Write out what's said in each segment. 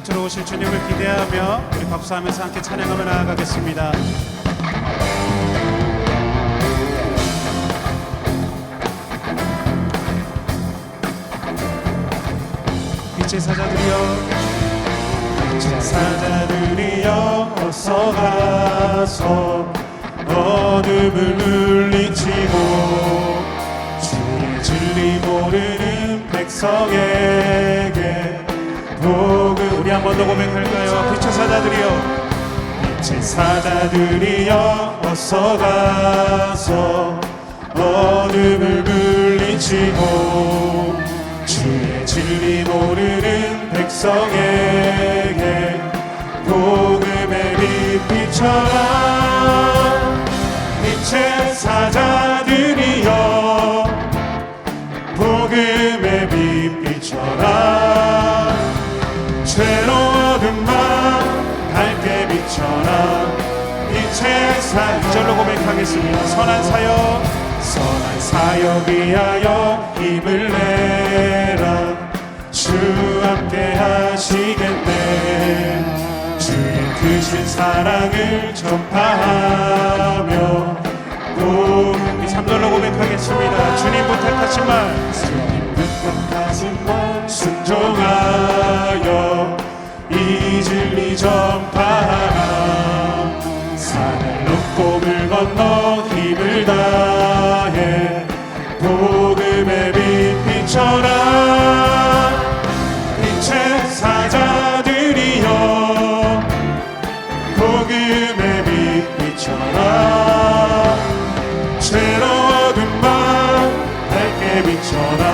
빛으로 오실 주님을 기대하며 우리 박수하면서 함께 찬양하며 나아가겠습니다. 빛의 사자들이여, 빛의 사자들이여, 어서 가서 어둠을 물리치고 주의 진리 모르는 백성에게 복음. 우리 한 번 더 고백할까요? 빛의 사자들이여, 빛의 사자들이여, 어서 가서 어둠을 물리치고 주의 진리 모르는 백성에게 복음의 빛 비춰라. 빛의 사자들이여, 복음의 빛 비춰라. 죄로워둔 맘 밝게 비춰라. 빛의 사. 2절로 고백하겠습니다. 선한 사역 위하여 힘을 내라. 주 함께 하시겠네. 주의 크신 사랑을 전파하며. 3절로 고백하겠습니다. 주님 부탁하신 말 순종하여 이 진리 전파하라. 산을 넘고 물 건너 힘을 다해 복음의 빛 비춰라. 빛의 사자들이여, 복음의 빛 비춰라. 죄로워둔 맘 밝게 비춰라.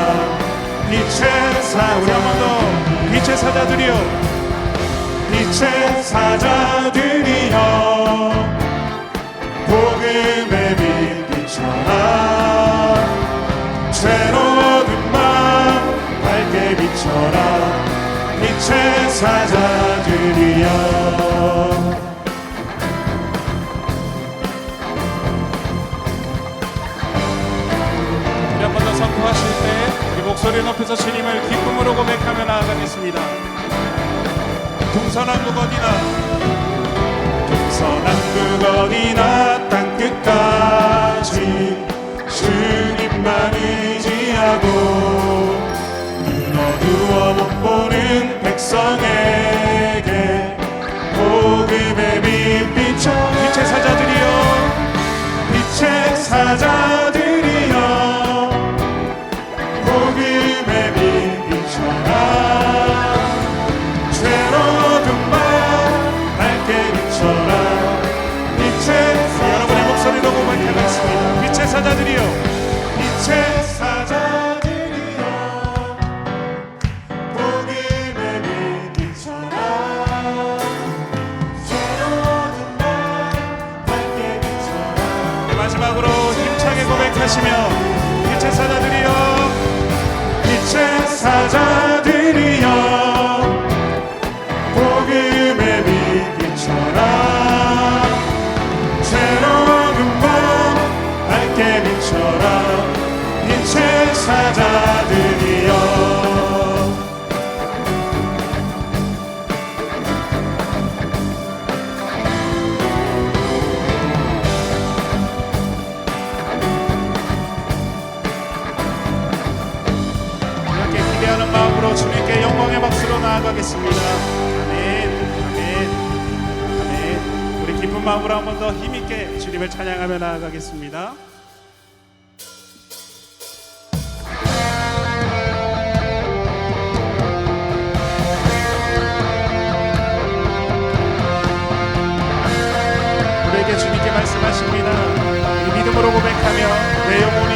빛의 사. 우리 한 번 더. 빛의 사자들이여, 빛의 사자들이여, 복음의 빛 비춰라. 죄로워둔 맘 밝게 비춰라. 빛의 사자들이여. 한 번 더 선포하실 때 우리 목소리 높여서 주님을 기쁨으로 고백하며 나아가겠습니다. 동서남북 어디나 땅끝까지 주님만 의지하고 눈 어두워 못 보는 백성에게 복음의 빛 비춰. 빛의 사자들이여, 빛의 사자들이여, 복음의 빛 비춰라. 죄로워둔 맘 밝게 비춰라. 빛의 사자. 여러분의 목소리로 고백하겠습니다. 빛의 사자들이여, 빛의 사자들이여, 복음의 빛 비춰라. 죄로워둔 맘 밝게 비춰라. 마지막으로 힘차게 고백하시며 빛의 사자들이여, 빛의 사자들이여, 복음의 빛 비춰라. 죄로운 맘 밝게 비춰라. 빛의 사자들이여. 주님께 영광의 박수로 나아가겠습니다. 아멘, 아멘, 아멘. 우리 기쁜 마음으로 한 번 더 힘있게 주님을 찬양하며 나아가겠습니다. 우리에게 주님께 말씀하십니다. 우리 믿음으로 고백하며 내 영혼이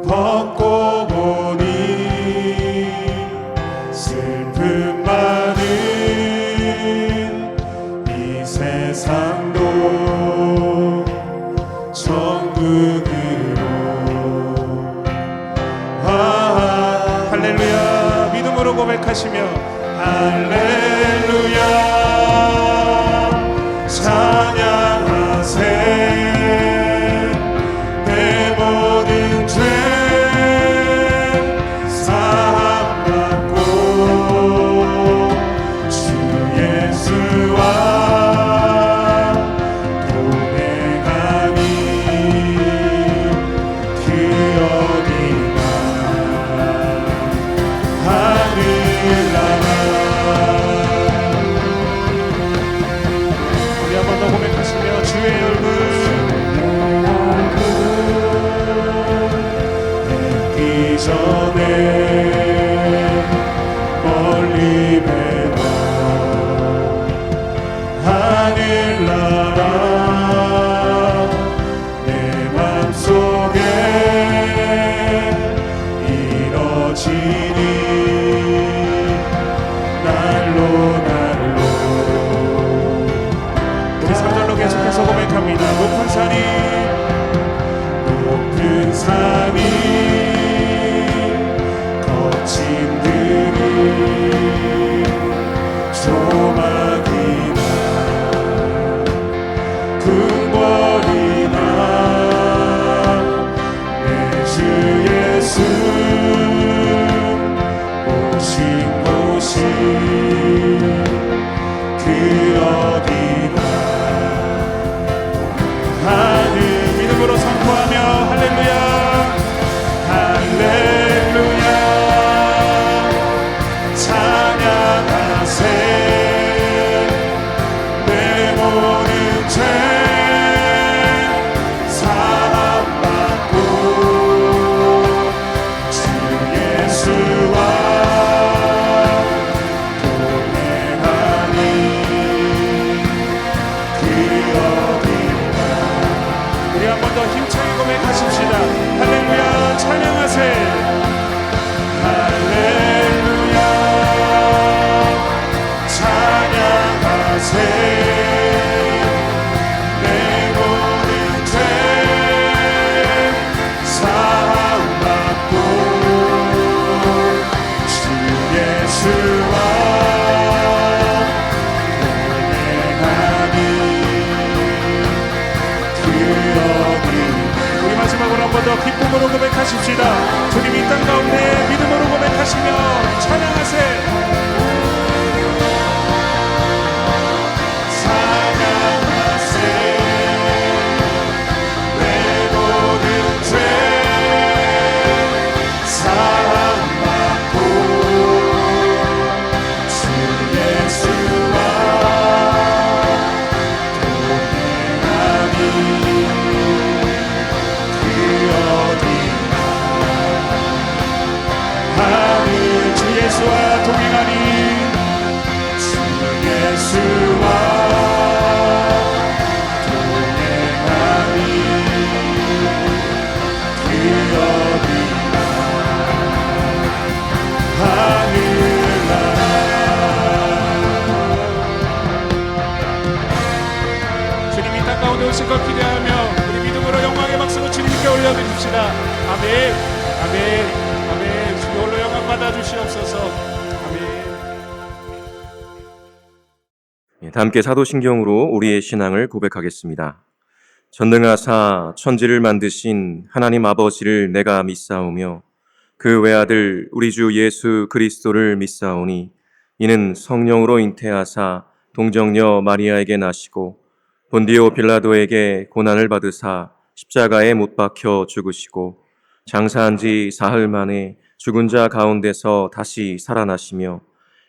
벗고 보니 슬픔 많은 이 세상도 천국으로. 할렐루야. 믿음으로 고백하시며 할렐루야 이전에 멀리 배워 하늘나라 내 맘속에 이뤄지니 날로 우리 3절로 계속해서 고백합니다. 높은 산이 거친 들이 조막이나 궁궐이나 내 주 예수 오신 곳이 그 어디나 하늘 믿음으로 선포하며 할렐루야 할렐루야 찬양하세 내 모든 죄 사함받고 주 예수와 동행하니 그 어디나 우리 한 번 더 힘차게 고백하십시다. 할렐루야 찬양하세 할렐루야 찬양하세 내 모든 죄 사함받고 주 예수와 동행하니 그 어디 우리 마지막으로 한 번 더 기쁨으로 고백하십시다. 주님 이 땅 가운데 믿음으로 고백하시며 찬양하세 찬양하세 내 모든 죄 사함받고 주 예수와 동행하니 하늘 주 예수와 동행하니 주 예수와 동행하니 그 어디나 하늘나라 주님 이 땅 가운데 오실 것 기대하며 우리 믿음으로 영광의 박수로 주님께 올려드립시다. 아멘 아멘 아멘. 주여 홀로 영광 받아주시옵소서. 아멘. 다 함께 사도신경으로 우리의 신앙을 고백하겠습니다. 전능하사 천지를 만드신 하나님 아버지를 내가 믿사오며 그 외아들 우리 주 예수 그리스도를 믿사오니 이는 성령으로 잉태하사 동정녀 마리아에게 나시고 본디오 빌라도에게 고난을 받으사 십자가에 못 박혀 죽으시고 장사한 지 사흘 만에 죽은 자 가운데서 다시 살아나시며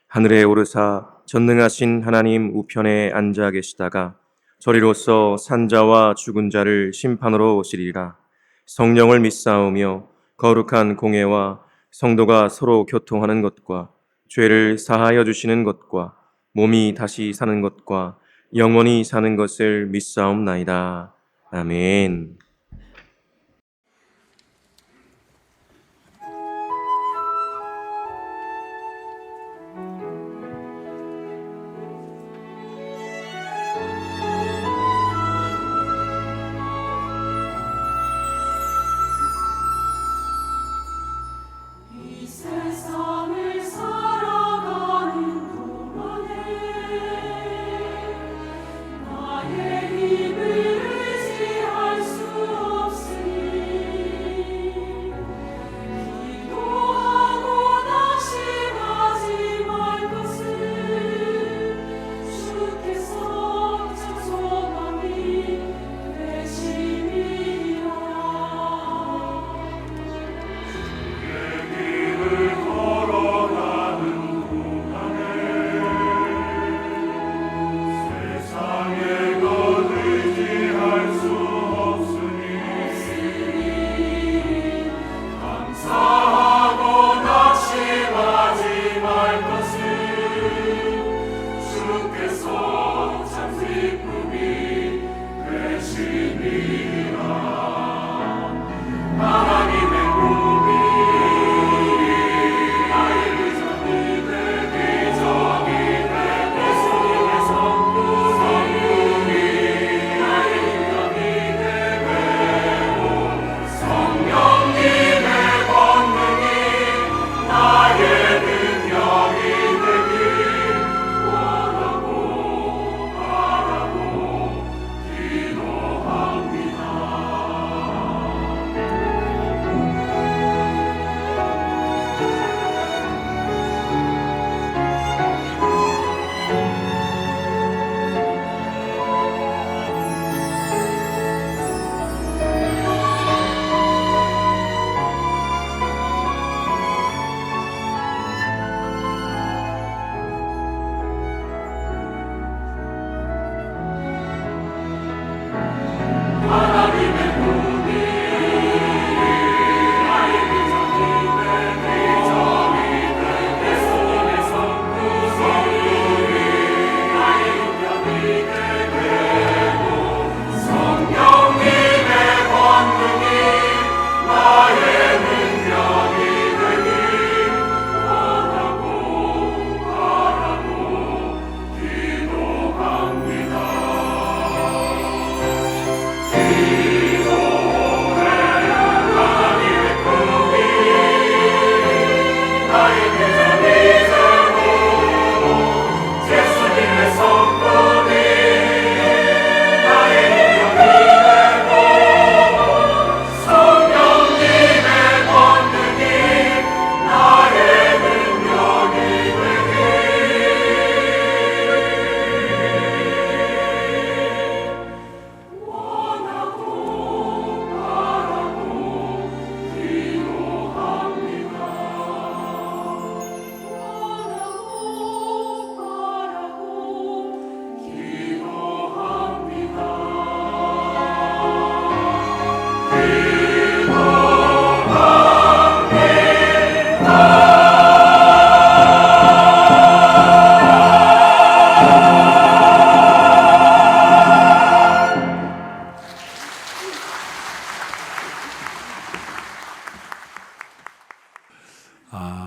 하늘에 오르사 전능하신 하나님 우편에 앉아 계시다가 저리로서 산자와 죽은 자를 심판으로 오시리라. 성령을 믿사오며 거룩한 공회와 성도가 서로 교통하는 것과 죄를 사하여 주시는 것과 몸이 다시 사는 것과 영원히 사는 것을 믿사옵나이다. 아멘. 나의 힘을 의지할 수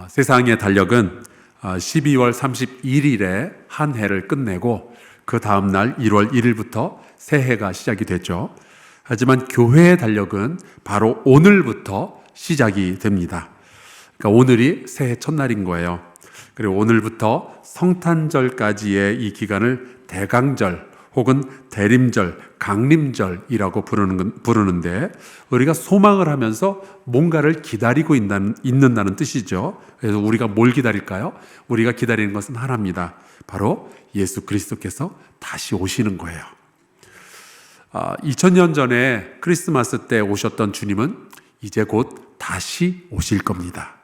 세상의 달력은 12월 31일에 한 해를 끝내고 그 다음 날 1월 1일부터 새해가 시작이 됐죠. 하지만 교회의 달력은 바로 오늘부터 시작이 됩니다. 그러니까 오늘이 새해 첫날인 거예요. 그리고 오늘부터 성탄절까지의 이 기간을 대강절 혹은 대림절, 강림절이라고 부르는데 우리가 소망을 하면서 뭔가를 기다리고 있는다는 뜻이죠. 그래서 우리가 뭘 기다릴까요? 우리가 기다리는 것은 하나입니다. 바로 예수 그리스도께서 다시 오시는 거예요. 2000년 전에 크리스마스 때 오셨던 주님은 이제 곧 다시 오실 겁니다.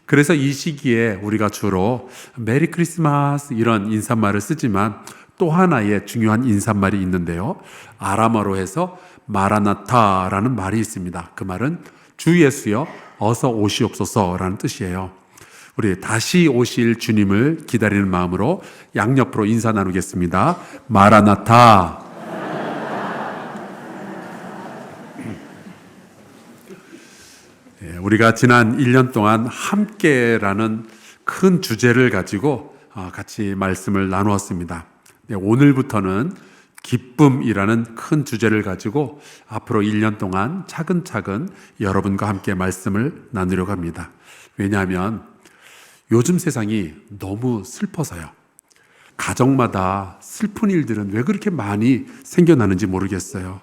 그래서 이 시기에 우리가 주로 메리 크리스마스 이런 인사말을 쓰지만 또 하나의 중요한 인사말이 있는데요. 아람어로 해서 마라나타라는 말이 있습니다. 그 말은 주 예수여 어서 오시옵소서라는 뜻이에요. 우리 다시 오실 주님을 기다리는 마음으로 양옆으로 인사 나누겠습니다. 마라나타. 우리가 지난 1년 동안 함께라는 큰 주제를 가지고 같이 말씀을 나누었습니다. 오늘부터는 기쁨이라는 큰 주제를 가지고 앞으로 1년 동안 차근차근 여러분과 함께 말씀을 나누려고 합니다. 왜냐하면 요즘 세상이 너무 슬퍼서요. 가정마다 슬픈 일들은 왜 그렇게 많이 생겨나는지 모르겠어요.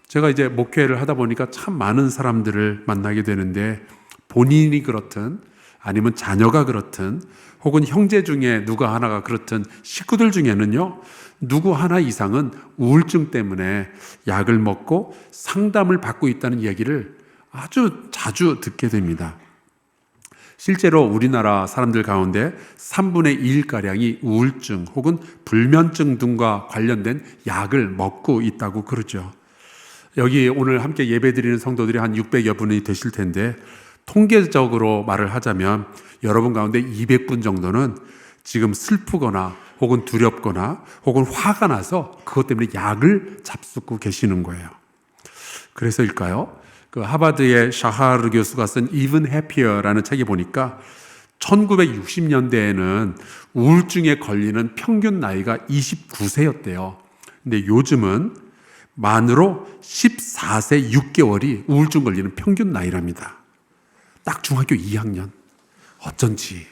제가 이제 목회를 하다 보니까 참 많은 사람들을 만나게 되는데 본인이 그렇든 아니면 자녀가 그렇든 혹은 형제 중에 누가 하나가 그렇든 식구들 중에는요, 누구 하나 이상은 우울증 때문에 약을 먹고 상담을 받고 있다는 얘기를 아주 자주 듣게 됩니다. 실제로 우리나라 사람들 가운데 3분의 1가량이 우울증 혹은 불면증 등과 관련된 약을 먹고 있다고 그러죠. 여기 오늘 함께 예배드리는 성도들이 한 600여 분이 되실 텐데 통계적으로 말을 하자면 여러분 가운데 200분 정도는 지금 슬프거나 혹은 두렵거나 혹은 화가 나서 그것 때문에 약을 잡수고 계시는 거예요. 그래서일까요? 그 하버드의 샤하르 교수가 쓴 Even Happier라는 책에 보니까 1960년대에는 우울증에 걸리는 평균 나이가 29세였대요. 근데 요즘은 만으로 14세 6개월이 우울증 걸리는 평균 나이랍니다. 딱 중학교 2학년. 어쩐지.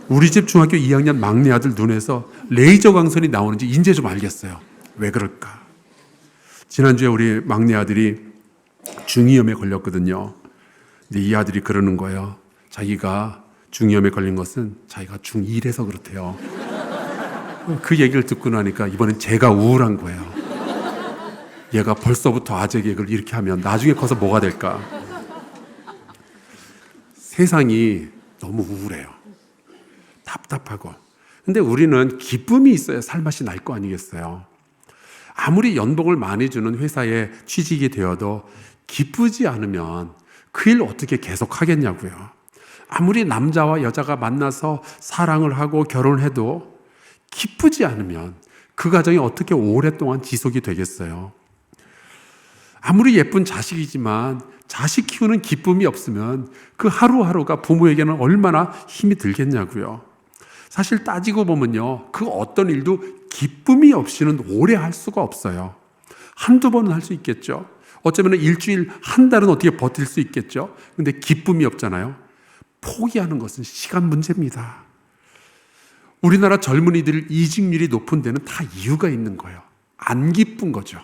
우리 집 중학교 2학년 막내 아들 눈에서 레이저 광선이 나오는지 이제 좀 알겠어요. 왜 그럴까? 지난주에 우리 막내 아들이 중이염에 걸렸거든요. 근데 이 아들이 그러는 거예요. 자기가 중이염에 걸린 것은 자기가 중1에서 그렇대요. 그 얘기를 듣고 나니까 이번엔 제가 우울한 거예요. 얘가 벌써부터 아재 개그를 이렇게 하면 나중에 커서 뭐가 될까? 세상이 너무 우울해요. 답답하고. 근데 우리는 기쁨이 있어야 살맛이 날 거 아니겠어요? 아무리 연봉을 많이 주는 회사에 취직이 되어도 기쁘지 않으면 그 일 어떻게 계속 하겠냐고요. 아무리 남자와 여자가 만나서 사랑을 하고 결혼해도 기쁘지 않으면 그 가정이 어떻게 오랫동안 지속이 되겠어요? 아무리 예쁜 자식이지만 자식 키우는 기쁨이 없으면 그 하루하루가 부모에게는 얼마나 힘이 들겠냐고요. 사실 따지고 보면요, 그 어떤 일도 기쁨이 없이는 오래 할 수가 없어요. 한두 번은 할 수 있겠죠. 어쩌면 일주일, 한 달은 어떻게 버틸 수 있겠죠. 근데 기쁨이 없잖아요. 포기하는 것은 시간 문제입니다. 우리나라 젊은이들 이직률이 높은 데는 다 이유가 있는 거예요. 안 기쁜 거죠.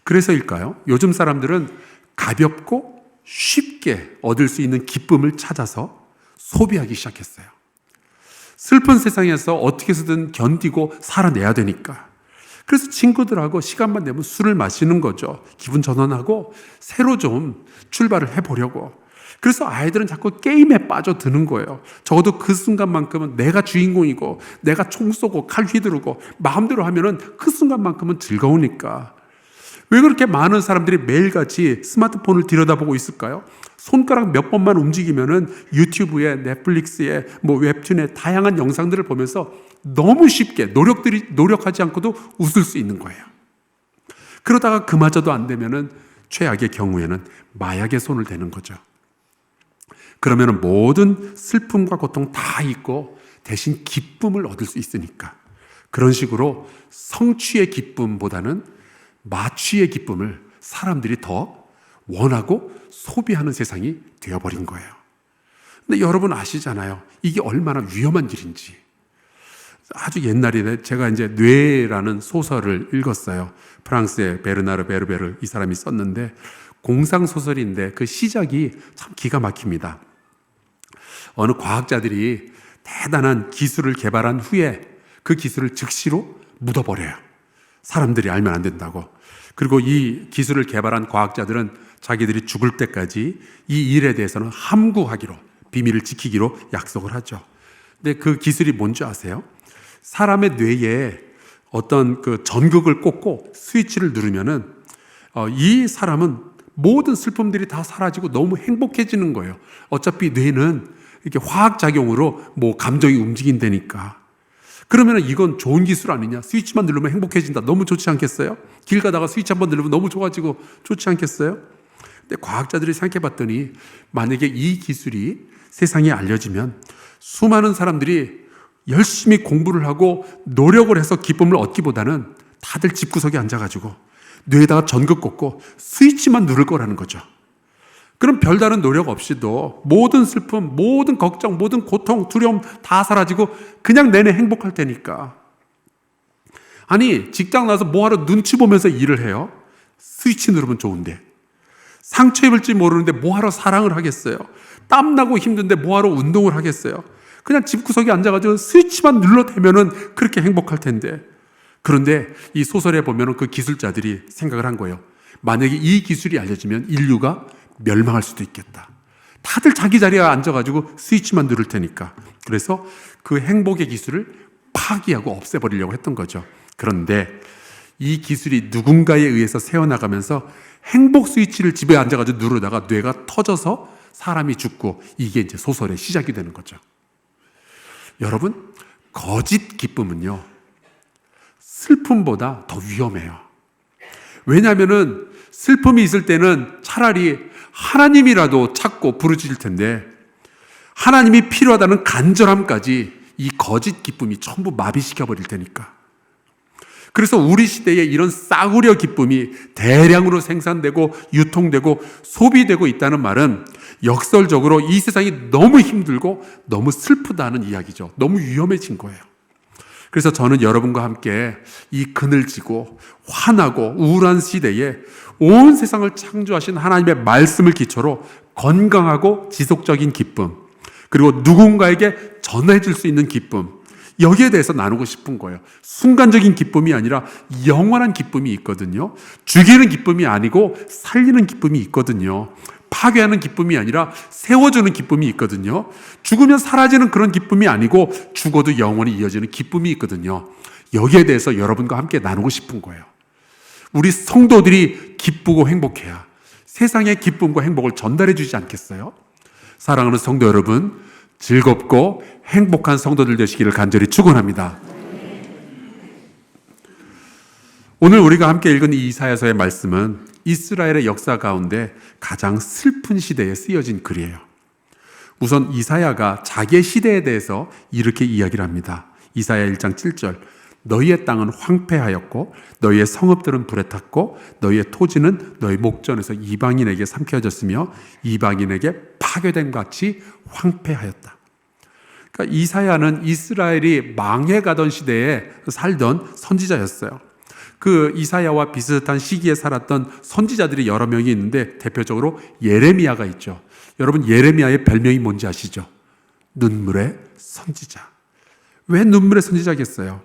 그래서일까요? 요즘 사람들은 가볍고 쉽게 얻을 수 있는 기쁨을 찾아서 소비하기 시작했어요. 슬픈 세상에서 어떻게 해서든 견디고 살아내야 되니까. 그래서 친구들하고 시간만 되면 술을 마시는 거죠. 기분 전환하고 새로 좀 출발을 해보려고. 그래서 아이들은 자꾸 게임에 빠져드는 거예요. 적어도 그 순간만큼은 내가 주인공이고 내가 총 쏘고 칼 휘두르고 마음대로 하면은 그 순간만큼은 즐거우니까. 왜 그렇게 많은 사람들이 매일같이 스마트폰을 들여다보고 있을까요? 손가락 몇 번만 움직이면은 유튜브에, 넷플릭스에, 웹툰에 다양한 영상들을 보면서 너무 쉽게 노력하지 않고도 웃을 수 있는 거예요. 그러다가 그마저도 안 되면은 최악의 경우에는 마약에 손을 대는 거죠. 그러면 모든 슬픔과 고통 다 잊고 대신 기쁨을 얻을 수 있으니까. 그런 식으로 성취의 기쁨보다는 마취의 기쁨을 사람들이 더 원하고 소비하는 세상이 되어버린 거예요. 근데 여러분 아시잖아요. 이게 얼마나 위험한 일인지. 아주 옛날에 제가 이제 뇌라는 소설을 읽었어요. 프랑스의 베르나르 베르베르 이 사람이 썼는데 공상 소설인데 그 시작이 참 기가 막힙니다. 어느 과학자들이 대단한 기술을 개발한 후에 그 기술을 즉시로 묻어버려요. 사람들이 알면 안 된다고. 그리고 이 기술을 개발한 과학자들은 자기들이 죽을 때까지 이 일에 대해서는 함구하기로, 비밀을 지키기로 약속을 하죠. 근데 그 기술이 뭔지 아세요? 사람의 뇌에 어떤 그 전극을 꽂고 스위치를 누르면은 이 사람은 모든 슬픔들이 다 사라지고 너무 행복해지는 거예요. 어차피 뇌는 이렇게 화학작용으로 뭐 감정이 움직인다니까. 그러면 이건 좋은 기술 아니냐? 스위치만 누르면 행복해진다. 너무 좋지 않겠어요? 길 가다가 스위치 한번 누르면 너무 좋아지고 좋지 않겠어요? 근데 과학자들이 생각해 봤더니 만약에 이 기술이 세상에 알려지면 수많은 사람들이 열심히 공부를 하고 노력을 해서 기쁨을 얻기보다는 다들 집구석에 앉아가지고 뇌에다가 전극 꽂고 스위치만 누를 거라는 거죠. 그럼 별다른 노력 없이도 모든 슬픔, 모든 걱정, 모든 고통, 두려움 다 사라지고 그냥 내내 행복할 테니까. 아니, 직장 나서 뭐하러 눈치 보면서 일을 해요? 스위치 누르면 좋은데. 상처 입을지 모르는데 뭐하러 사랑을 하겠어요? 땀나고 힘든데 뭐하러 운동을 하겠어요? 그냥 집구석에 앉아가지고 스위치만 눌러대면은 그렇게 행복할 텐데. 그런데 이 소설에 보면은 그 기술자들이 생각을 한 거예요. 만약에 이 기술이 알려지면 인류가 멸망할 수도 있겠다. 다들 자기 자리에 앉아가지고 스위치만 누를 테니까. 그래서 그 행복의 기술을 파기하고 없애버리려고 했던 거죠. 그런데 이 기술이 누군가에 의해서 새어나가면서 행복 스위치를 집에 앉아가지고 누르다가 뇌가 터져서 사람이 죽고 이게 이제 소설의 시작이 되는 거죠. 여러분, 거짓 기쁨은요, 슬픔보다 더 위험해요. 왜냐하면은 슬픔이 있을 때는 차라리 하나님이라도 찾고 부르짖을 텐데 하나님이 필요하다는 간절함까지 이 거짓 기쁨이 전부 마비시켜버릴 테니까. 그래서 우리 시대에 이런 싸구려 기쁨이 대량으로 생산되고 유통되고 소비되고 있다는 말은 역설적으로 이 세상이 너무 힘들고 너무 슬프다는 이야기죠. 너무 위험해진 거예요. 그래서 저는 여러분과 함께 이 그늘지고 화나고 우울한 시대에 온 세상을 창조하신 하나님의 말씀을 기초로 건강하고 지속적인 기쁨, 그리고 누군가에게 전해줄 수 있는 기쁨, 여기에 대해서 나누고 싶은 거예요. 순간적인 기쁨이 아니라 영원한 기쁨이 있거든요. 죽이는 기쁨이 아니고 살리는 기쁨이 있거든요. 파괴하는 기쁨이 아니라 세워주는 기쁨이 있거든요. 죽으면 사라지는 그런 기쁨이 아니고 죽어도 영원히 이어지는 기쁨이 있거든요. 여기에 대해서 여러분과 함께 나누고 싶은 거예요. 우리 성도들이 기쁘고 행복해야 세상의 기쁨과 행복을 전달해 주지 않겠어요? 사랑하는 성도 여러분, 즐겁고 행복한 성도들 되시기를 간절히 축원합니다. 오늘 우리가 함께 읽은 이 이사야서의 말씀은 이스라엘의 역사 가운데 가장 슬픈 시대에 쓰여진 글이에요. 우선 이사야가 자기의 시대에 대해서 이렇게 이야기를 합니다. 이사야 1장 7절, 너희의 땅은 황폐하였고 너희의 성읍들은 불에 탔고 너희의 토지는 너희 목전에서 이방인에게 삼켜졌으며 이방인에게 파괴된 같이 황폐하였다. 그러니까 이사야는 이스라엘이 망해가던 시대에 살던 선지자였어요. 그 이사야와 비슷한 시기에 살았던 선지자들이 여러 명이 있는데 대표적으로 예레미야가 있죠. 여러분, 예레미야의 별명이 뭔지 아시죠? 눈물의 선지자. 왜 눈물의 선지자겠어요?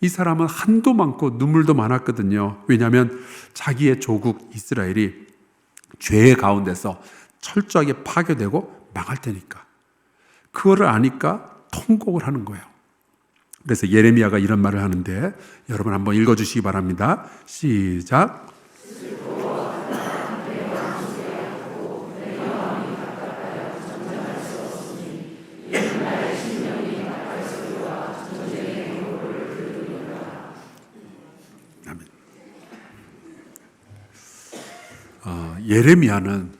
이 사람은 한도 많고 눈물도 많았거든요. 왜냐하면 자기의 조국 이스라엘이 죄의 가운데서 철저하게 파괴되고 망할 테니까. 그거를 아니까 통곡을 하는 거예요. 그래서 예레미야가 이런 말을 하는데 여러분 한번 읽어주시기 바랍니다. 시작. 아멘. 예레미야는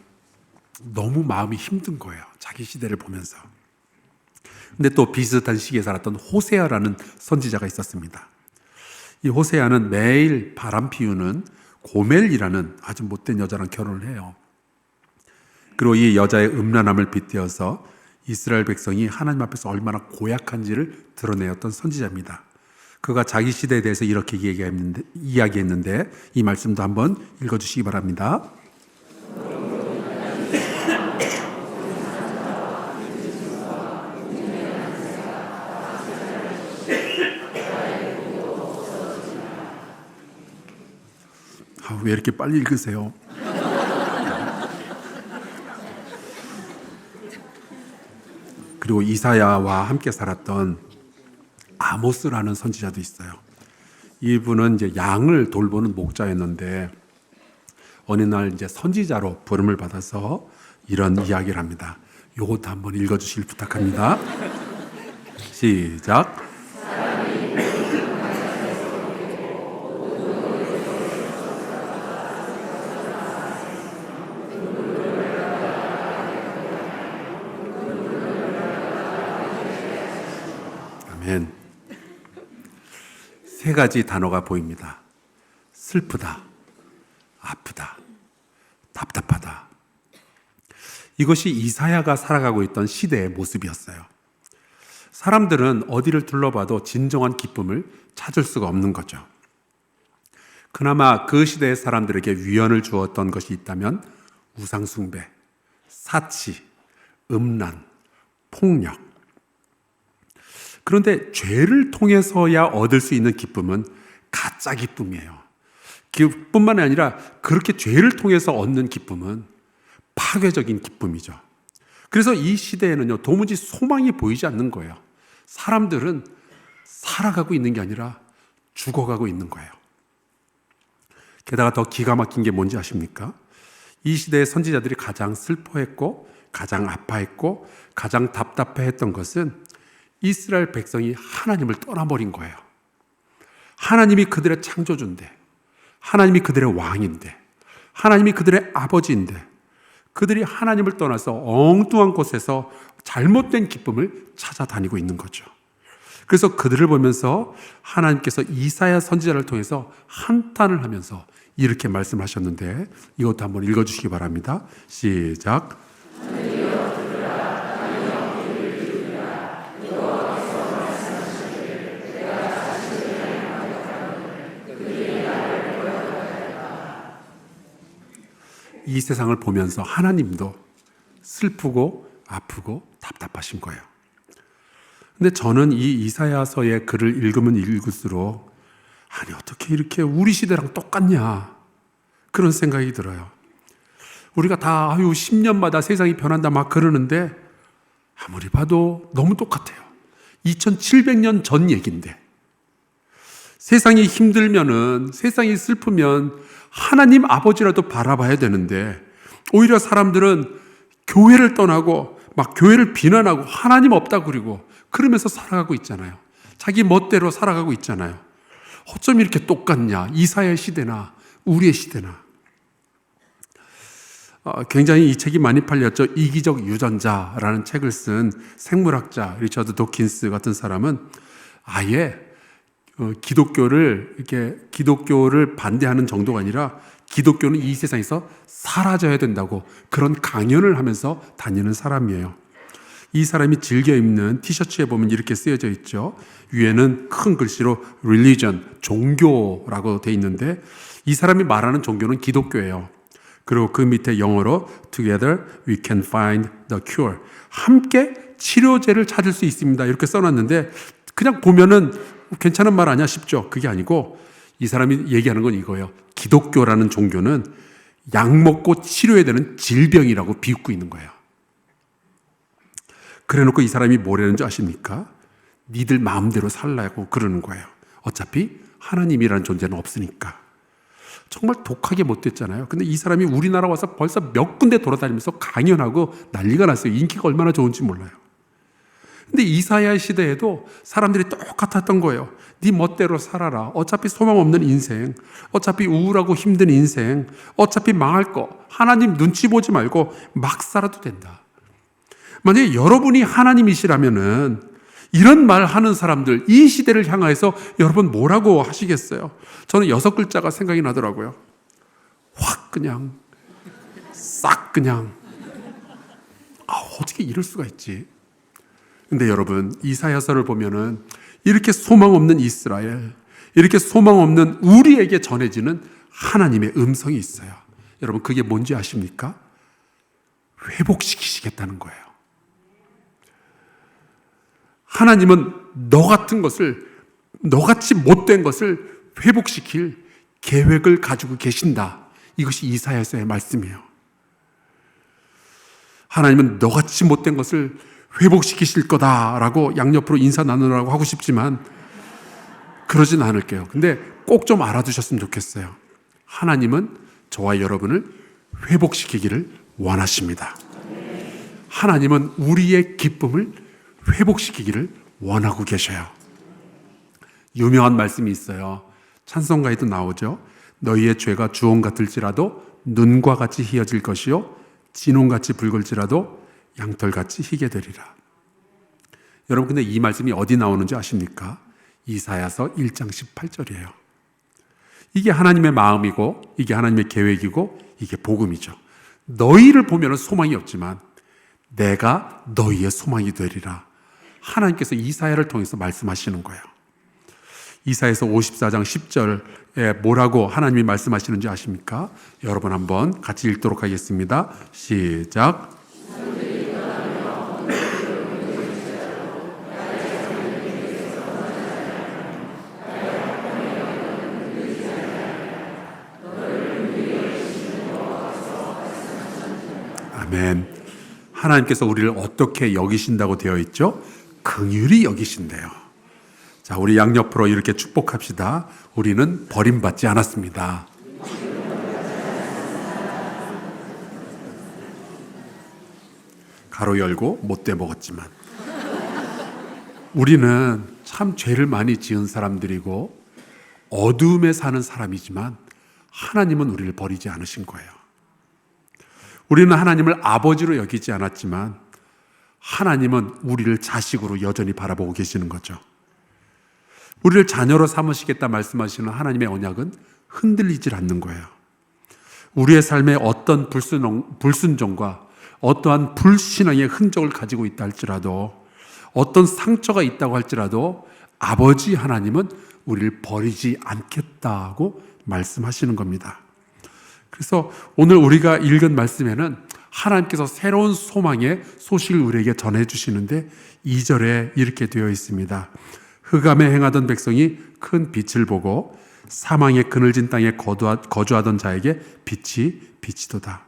너무 마음이 힘든 거예요. 자기 시대를 보면서. 근데 또 비슷한 시기에 살았던 호세아라는 선지자가 있었습니다. 이 호세아는 매일 바람 피우는 고멜이라는 아주 못된 여자랑 결혼을 해요. 그리고 이 여자의 음란함을 빗대어서 이스라엘 백성이 하나님 앞에서 얼마나 고약한지를 드러내었던 선지자입니다. 그가 자기 시대에 대해서 이렇게 이야기했는데 이 말씀도 한번 읽어주시기 바랍니다. 왜 이렇게 빨리 읽으세요? 그리고 이사야와 함께 살았던 아모스라는 선지자도 있어요. 이분은 이제 양을 돌보는 목자였는데 어느 날 이제 선지자로 부름을 받아서 이런 이야기를 합니다. 요것도 한번 읽어주시길 부탁합니다. 시작. 아멘. 세 가지 단어가 보입니다. 슬프다, 아프다, 답답하다. 이것이 이사야가 살아가고 있던 시대의 모습이었어요. 사람들은 어디를 둘러봐도 진정한 기쁨을 찾을 수가 없는 거죠. 그나마 그 시대의 사람들에게 위안을 주었던 것이 있다면 우상숭배, 사치, 음란, 폭력. 그런데 죄를 통해서야 얻을 수 있는 기쁨은 가짜 기쁨이에요. 뿐만 아니라 그렇게 죄를 통해서 얻는 기쁨은 파괴적인 기쁨이죠. 그래서 이 시대에는요, 도무지 소망이 보이지 않는 거예요. 사람들은 살아가고 있는 게 아니라 죽어가고 있는 거예요. 게다가 더 기가 막힌 게 뭔지 아십니까? 이 시대의 선지자들이 가장 슬퍼했고, 가장 아파했고, 가장 답답해했던 것은 이스라엘 백성이 하나님을 떠나버린 거예요. 하나님이 그들의 창조주인데, 하나님이 그들의 왕인데, 하나님이 그들의 아버지인데, 그들이 하나님을 떠나서 엉뚱한 곳에서 잘못된 기쁨을 찾아다니고 있는 거죠. 그래서 그들을 보면서 하나님께서 이사야 선지자를 통해서 한탄을 하면서 이렇게 말씀하셨는데 이것도 한번 읽어주시기 바랍니다. 시작. 이 세상을 보면서 하나님도 슬프고 아프고 답답하신 거예요. 근데 저는 이 이사야서의 글을 읽으면 읽을수록 아니 어떻게 이렇게 우리 시대랑 똑같냐 그런 생각이 들어요. 우리가 다 10년마다 세상이 변한다 막 그러는데 아무리 봐도 너무 똑같아요. 2700년 전 얘기인데 세상이 힘들면은 세상이 슬프면 하나님 아버지라도 바라봐야 되는데 오히려 사람들은 교회를 떠나고 막 교회를 비난하고 하나님 없다 그러고 그러면서 살아가고 있잖아요. 자기 멋대로 살아가고 있잖아요. 어쩜 이렇게 똑같냐? 이사야의 시대나 우리의 시대나. 굉장히 이 책이 많이 팔렸죠. 이기적 유전자라는 책을 쓴 생물학자 리처드 도킨스 같은 사람은 아예 기독교를 반대하는 정도가 아니라 기독교는 이 세상에서 사라져야 된다고 그런 강연을 하면서 다니는 사람이에요. 이 사람이 즐겨 입는 티셔츠에 보면 이렇게 쓰여져 있죠. 위에는 큰 글씨로 religion, 종교라고 돼 있는데 이 사람이 말하는 종교는 기독교예요. 그리고 그 밑에 영어로 together we can find the cure. 함께 치료제를 찾을 수 있습니다. 이렇게 써놨는데 그냥 보면은 괜찮은 말 아니야 싶죠. 그게 아니고 이 사람이 얘기하는 건 이거예요. 기독교라는 종교는 약 먹고 치료해야 되는 질병이라고 비웃고 있는 거예요. 그래놓고 이 사람이 뭐라는 줄 아십니까? 니들 마음대로 살라고 그러는 거예요. 어차피 하나님이라는 존재는 없으니까. 정말 독하게 못됐잖아요. 근데 이 사람이 우리나라 와서 벌써 몇 군데 돌아다니면서 강연하고 난리가 났어요. 인기가 얼마나 좋은지 몰라요. 근데 이사야 시대에도 사람들이 똑같았던 거예요. 네 멋대로 살아라. 어차피 소망 없는 인생, 어차피 우울하고 힘든 인생, 어차피 망할 거 하나님 눈치 보지 말고 막 살아도 된다. 만약에 여러분이 하나님이시라면은 이런 말 하는 사람들, 이 시대를 향해서 여러분 뭐라고 하시겠어요? 저는 6글자가 생각이 나더라고요. 확 그냥, 싹 그냥. 어떻게 이럴 수가 있지? 근데 여러분, 이사야서를 보면은 이렇게 소망 없는 이스라엘, 이렇게 소망 없는 우리에게 전해지는 하나님의 음성이 있어요. 여러분, 그게 뭔지 아십니까? 회복시키시겠다는 거예요. 하나님은 너 같은 것을, 너같이 못된 것을 회복시킬 계획을 가지고 계신다. 이것이 이사야서의 말씀이에요. 하나님은 너같이 못된 것을 회복시키실 거다라고 양옆으로 인사 나누라고 하고 싶지만 그러진 않을게요. 근데 꼭 좀 알아두셨으면 좋겠어요. 하나님은 저와 여러분을 회복시키기를 원하십니다. 하나님은 우리의 기쁨을 회복시키기를 원하고 계셔요. 유명한 말씀이 있어요. 찬송가에도 나오죠. 너희의 죄가 주홍 같을지라도 눈과 같이 희어질 것이요 진홍같이 붉을지라도 양털같이 희게 되리라. 여러분, 근데 이 말씀이 어디 나오는지 아십니까? 이사야서 1장 18절이에요. 이게 하나님의 마음이고 이게 하나님의 계획이고 이게 복음이죠. 너희를 보면 소망이 없지만 내가 너희의 소망이 되리라. 하나님께서 이사야를 통해서 말씀하시는 거예요. 이사야서 54장 10절에 뭐라고 하나님이 말씀하시는지 아십니까? 여러분 한번 같이 읽도록 하겠습니다. 시작. 아멘. 하나님께서 우리를 어떻게 여기신다고 되어 있죠? 긍휼히 여기신대요. 자, 우리 양옆으로 이렇게 축복합시다. 우리는 버림받지 않았습니다. 가로 열고 못돼 먹었지만 우리는 참 죄를 많이 지은 사람들이고 어둠에 사는 사람이지만 하나님은 우리를 버리지 않으신 거예요. 우리는 하나님을 아버지로 여기지 않았지만 하나님은 우리를 자식으로 여전히 바라보고 계시는 거죠. 우리를 자녀로 삼으시겠다 말씀하시는 하나님의 언약은 흔들리질 않는 거예요. 우리의 삶에 어떤 불순종과 어떠한 불신앙의 흔적을 가지고 있다 할지라도 어떤 상처가 있다고 할지라도 아버지 하나님은 우리를 버리지 않겠다고 말씀하시는 겁니다. 그래서 오늘 우리가 읽은 말씀에는 하나님께서 새로운 소망의 소식을 우리에게 전해주시는데 2절에 이렇게 되어 있습니다. 흑암에 행하던 백성이 큰 빛을 보고 사망의 그늘진 땅에 거주하던 자에게 빛이 비치도다.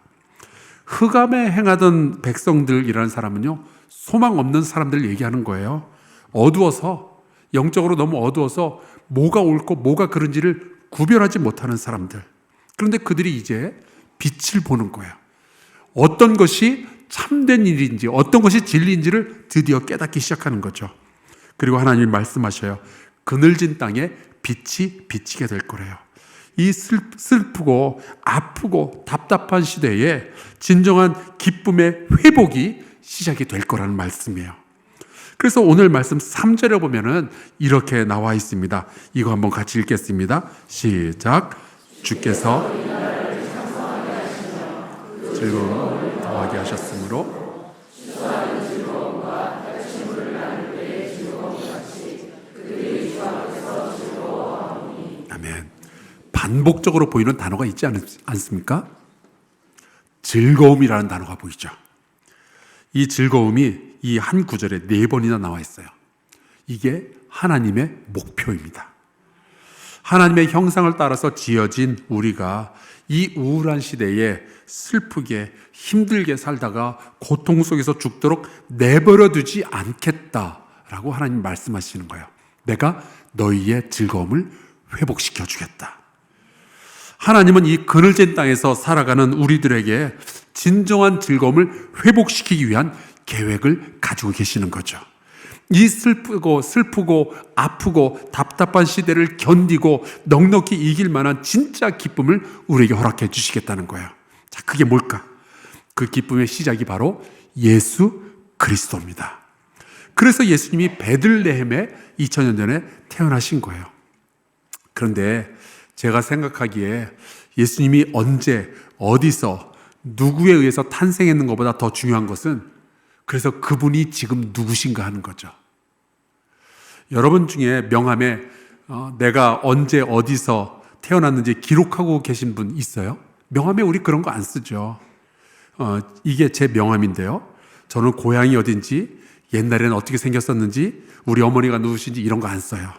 흑암에 행하던 백성들이라는 사람은요, 소망 없는 사람들을 얘기하는 거예요. 어두워서, 영적으로 너무 어두워서 뭐가 옳고 뭐가 그른지를 구별하지 못하는 사람들. 그런데 그들이 이제 빛을 보는 거예요. 어떤 것이 참된 일인지 어떤 것이 진리인지를 드디어 깨닫기 시작하는 거죠. 그리고 하나님이 말씀하셔요. 그늘진 땅에 빛이 비치게 될 거래요. 이 슬프고 아프고 답답한 시대에 진정한 기쁨의 회복이 시작이 될 거라는 말씀이에요. 그래서 오늘 말씀 3절에 보면은 이렇게 나와 있습니다. 이거 한번 같이 읽겠습니다. 시작. 주께서 즐거움을 더하게 하셨으므로 아멘. 반복적으로 보이는 단어가 있지 않습니까? 즐거움이라는 단어가 보이죠. 이 즐거움이 이 한 구절에 4번이나 나와 있어요. 이게 하나님의 목표입니다. 하나님의 형상을 따라서 지어진 우리가 이 우울한 시대에 슬프게 힘들게 살다가 고통 속에서 죽도록 내버려 두지 않겠다라고 하나님 말씀하시는 거예요. 내가 너희의 즐거움을 회복시켜 주겠다. 하나님은 이 그늘진 땅에서 살아가는 우리들에게 진정한 즐거움을 회복시키기 위한 계획을 가지고 계시는 거죠. 이 슬프고 아프고 답답한 시대를 견디고 넉넉히 이길 만한 진짜 기쁨을 우리에게 허락해 주시겠다는 거예요. 자, 그게 뭘까? 그 기쁨의 시작이 바로 예수 그리스도입니다. 그래서 예수님이 베들레헴에 2000년 전에 태어나신 거예요. 그런데 제가 생각하기에 예수님이 언제, 어디서, 누구에 의해서 탄생했는 것보다 더 중요한 것은 그래서 그분이 지금 누구신가 하는 거죠. 여러분 중에 명함에 내가 언제 어디서 태어났는지 기록하고 계신 분 있어요? 명함에 우리 그런 거 안 쓰죠. 이게 제 명함인데요. 저는 고향이 어딘지, 옛날에는 어떻게 생겼었는지, 우리 어머니가 누구신지 이런 거 안 써요.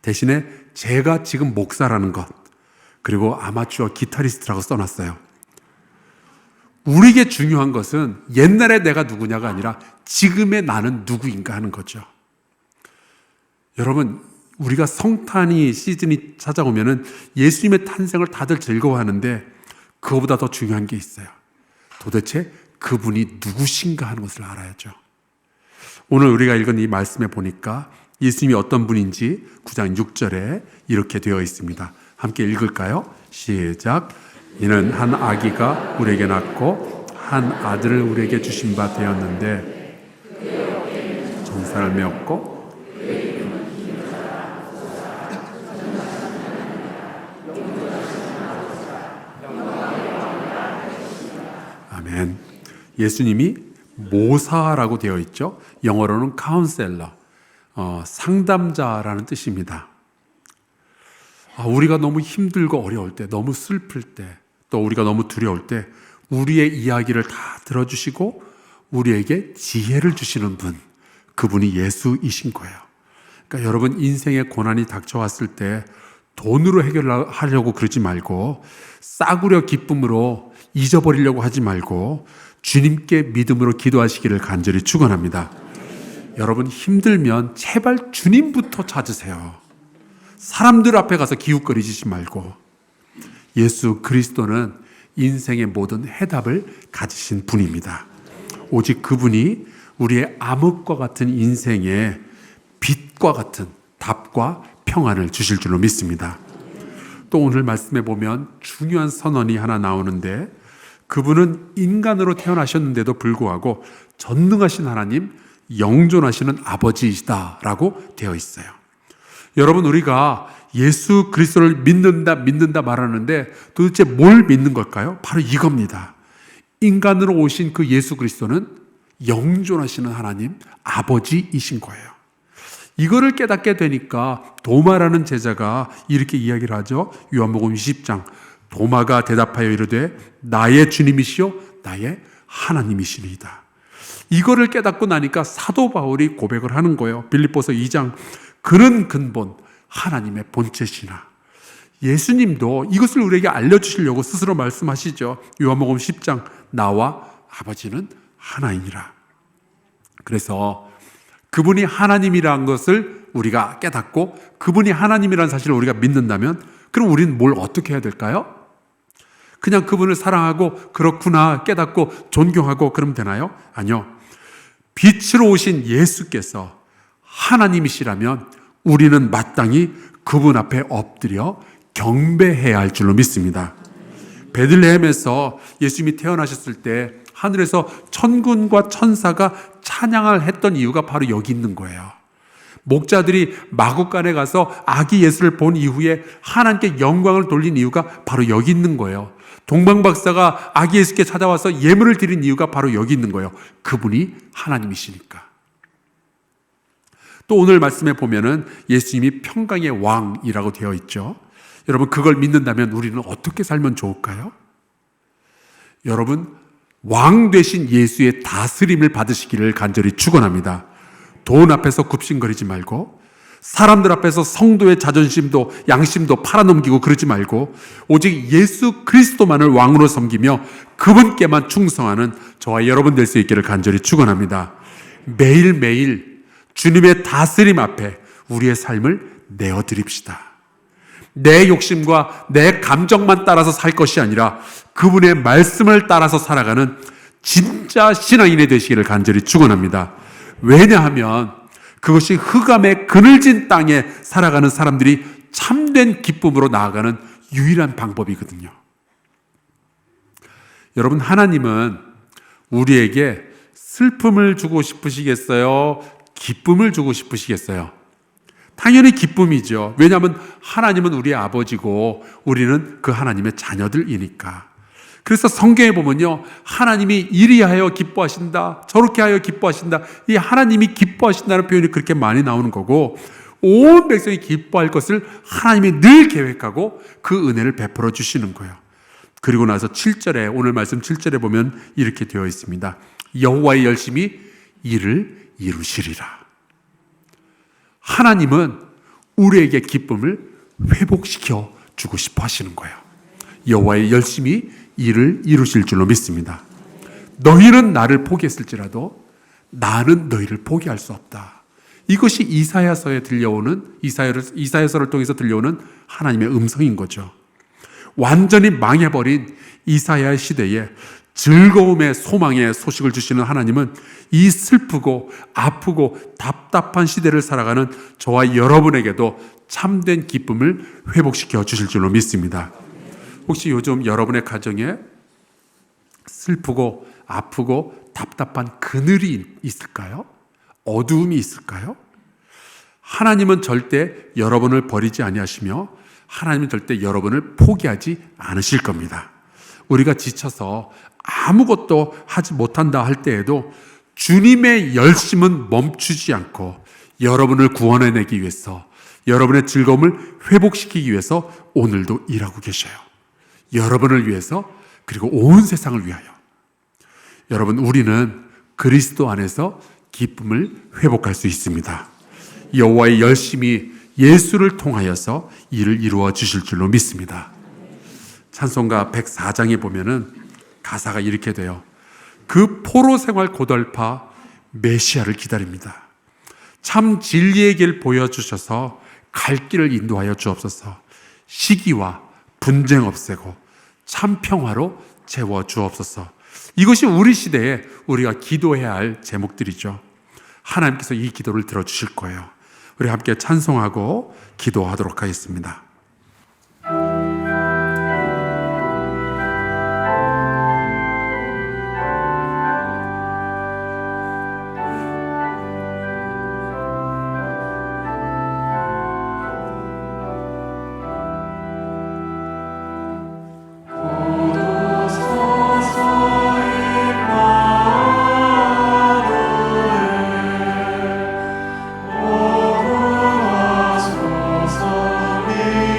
대신에 제가 지금 목사라는 것, 그리고 아마추어 기타리스트라고 써놨어요. 우리에게 중요한 것은 옛날에 내가 누구냐가 아니라 지금의 나는 누구인가 하는 거죠. 여러분, 우리가 성탄이 시즌이 찾아오면은 예수님의 탄생을 다들 즐거워하는데 그거보다 더 중요한 게 있어요. 도대체 그분이 누구신가 하는 것을 알아야죠. 오늘 우리가 읽은 이 말씀에 보니까 예수님이 어떤 분인지 9장 6절에 이렇게 되어 있습니다. 함께 읽을까요? 시작. 이는 한 아기가 우리에게 낳고 한 아들을 우리에게 주신 바 되었는데 정사를 메었고 아멘. 예수님이 모사라고 되어 있죠. 영어로는 카운셀러, 상담자라는 뜻입니다. 우리가 너무 힘들고 어려울 때, 너무 슬플 때, 또 우리가 너무 두려울 때 우리의 이야기를 다 들어주시고 우리에게 지혜를 주시는 분, 그분이 예수이신 거예요. 그러니까 여러분, 인생의 고난이 닥쳐왔을 때 돈으로 해결하려고 그러지 말고, 싸구려 기쁨으로 잊어버리려고 하지 말고 주님께 믿음으로 기도하시기를 간절히 축원합니다. 여러분, 힘들면 제발 주님부터 찾으세요. 사람들 앞에 가서 기웃거리지 말고. 예수 그리스도는 인생의 모든 해답을 가지신 분입니다. 오직 그분이 우리의 암흑과 같은 인생에 빛과 같은 답과 평안을 주실 줄로 믿습니다. 또 오늘 말씀에 보면 중요한 선언이 하나 나오는데, 그분은 인간으로 태어나셨는데도 불구하고 전능하신 하나님, 영존하시는 아버지이시다라고 되어 있어요. 여러분, 우리가 예수 그리스도를 믿는다 말하는데 도대체 뭘 믿는 걸까요? 바로 이겁니다. 인간으로 오신 그 예수 그리스도는 영존하시는 하나님, 아버지이신 거예요. 이거를 깨닫게 되니까 도마라는 제자가 이렇게 이야기를 하죠. 요한복음 20장. 도마가 대답하여 이르되 나의 주님이시요 나의 하나님이시니이다. 이거를 깨닫고 나니까 사도 바울이 고백을 하는 거예요. 빌립보서 2장. 그는 근본 하나님의 본체시나. 예수님도 이것을 우리에게 알려주시려고 스스로 말씀하시죠. 요한복음 10장. 나와 아버지는 하나이니라. 그래서 그분이 하나님이라는 것을 우리가 깨닫고 그분이 하나님이라는 사실을 우리가 믿는다면, 그럼 우리는 뭘 어떻게 해야 될까요? 그냥 그분을 사랑하고 그렇구나 깨닫고 존경하고 그러면 되나요? 아니요. 빛으로 오신 예수께서 하나님이시라면 우리는 마땅히 그분 앞에 엎드려 경배해야 할 줄로 믿습니다. 베들레헴에서 예수님이 태어나셨을 때 하늘에서 천군과 천사가 찬양을 했던 이유가 바로 여기 있는 거예요. 목자들이 마구간에 가서 아기 예수를 본 이후에 하나님께 영광을 돌린 이유가 바로 여기 있는 거예요. 동방박사가 아기 예수께 찾아와서 예물을 드린 이유가 바로 여기 있는 거예요. 그분이 하나님이시니까. 또 오늘 말씀에 보면은 예수님이 평강의 왕이라고 되어 있죠. 여러분, 그걸 믿는다면 우리는 어떻게 살면 좋을까요? 여러분, 왕 되신 예수의 다스림을 받으시기를 간절히 축원합니다. 돈 앞에서 굽신거리지 말고, 사람들 앞에서 성도의 자존심도 양심도 팔아넘기고 그러지 말고, 오직 예수 그리스도만을 왕으로 섬기며 그분께만 충성하는 저와 여러분 될 수 있기를 간절히 축원합니다. 매일매일 주님의 다스림 앞에 우리의 삶을 내어드립시다. 내 욕심과 내 감정만 따라서 살 것이 아니라 그분의 말씀을 따라서 살아가는 진짜 신앙인이 되시기를 간절히 축원합니다. 왜냐하면 그것이 흑암의 그늘진 땅에 살아가는 사람들이 참된 기쁨으로 나아가는 유일한 방법이거든요. 여러분, 하나님은 우리에게 슬픔을 주고 싶으시겠어요? 기쁨을 주고 싶으시겠어요? 당연히 기쁨이죠. 왜냐하면 하나님은 우리의 아버지고 우리는 그 하나님의 자녀들이니까. 그래서 성경에 보면요, 하나님이 이리 하여 기뻐하신다, 저렇게 하여 기뻐하신다, 이 하나님이 기뻐하신다는 표현이 그렇게 많이 나오는 거고, 온 백성이 기뻐할 것을 하나님이 늘 계획하고 그 은혜를 베풀어 주시는 거예요. 그리고 나서 7절에, 오늘 말씀 7절에 보면 이렇게 되어 있습니다. 여호와의 열심히 이를 이루시리라. 하나님은 우리에게 기쁨을 회복시켜 주고 싶어 하시는 거예요. 여호와의 열심히 이를 이루실 줄로 믿습니다. 너희는 나를 포기했을지라도 나는 너희를 포기할 수 없다. 이것이 이사야서에 들려오는, 이사야서를 통해서 들려오는 하나님의 음성인 거죠. 완전히 망해버린 이사야의 시대에 즐거움의 소망의 소식을 주시는 하나님은 이 슬프고 아프고 답답한 시대를 살아가는 저와 여러분에게도 참된 기쁨을 회복시켜 주실 줄로 믿습니다. 혹시 요즘 여러분의 가정에 슬프고 아프고 답답한 그늘이 있을까요? 어두움이 있을까요? 하나님은 절대 여러분을 버리지 아니하시며 하나님은 절대 여러분을 포기하지 않으실 겁니다. 우리가 지쳐서 아무것도 하지 못한다 할 때에도 주님의 열심은 멈추지 않고 여러분을 구원해내기 위해서, 여러분의 즐거움을 회복시키기 위해서 오늘도 일하고 계셔요. 여러분을 위해서, 그리고 온 세상을 위하여. 여러분, 우리는 그리스도 안에서 기쁨을 회복할 수 있습니다. 여호와의 열심히 예수를 통하여서 이를 이루어 주실 줄로 믿습니다. 찬송가 104장에 보면은 가사가 이렇게 돼요. 그 포로 생활 고달파 메시아를 기다립니다. 참 진리의 길 보여주셔서 갈 길을 인도하여 주옵소서. 시기와 분쟁 없애고 참 평화로 채워 주옵소서. 이것이 우리 시대에 우리가 기도해야 할 제목들이죠. 하나님께서 이 기도를 들어주실 거예요. 우리 함께 찬송하고 기도하도록 하겠습니다. 오소서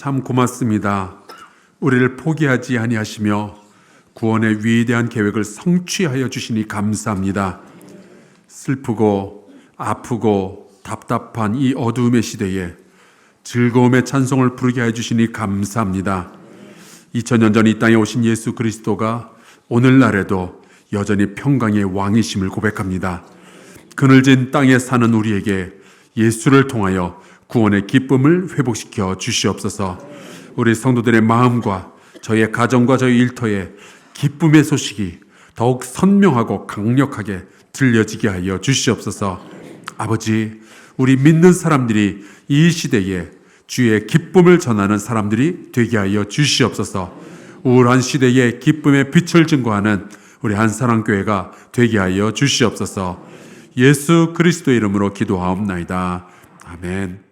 참 고맙습니다. 우리를 포기하지 아니하시며 구원의 위대한 계획을 성취하여 주시니 감사합니다. 슬프고 아프고 답답한 이 어두움의 시대에 즐거움의 찬송을 부르게 해주시니 감사합니다. 2000년 전 이 땅에 오신 예수 그리스도가 오늘날에도 여전히 평강의 왕이심을 고백합니다. 그늘진 땅에 사는 우리에게 예수를 통하여 구원의 기쁨을 회복시켜 주시옵소서. 우리 성도들의 마음과 저희의 가정과 저희 일터에 기쁨의 소식이 더욱 선명하고 강력하게 들려지게 하여 주시옵소서. 아버지, 우리 믿는 사람들이 이 시대에 주의 기쁨을 전하는 사람들이 되게 하여 주시옵소서. 우울한 시대에 기쁨의 빛을 증거하는 우리 한사랑교회가 되게 하여 주시옵소서. 예수 그리스도의 이름으로 기도하옵나이다. 아멘.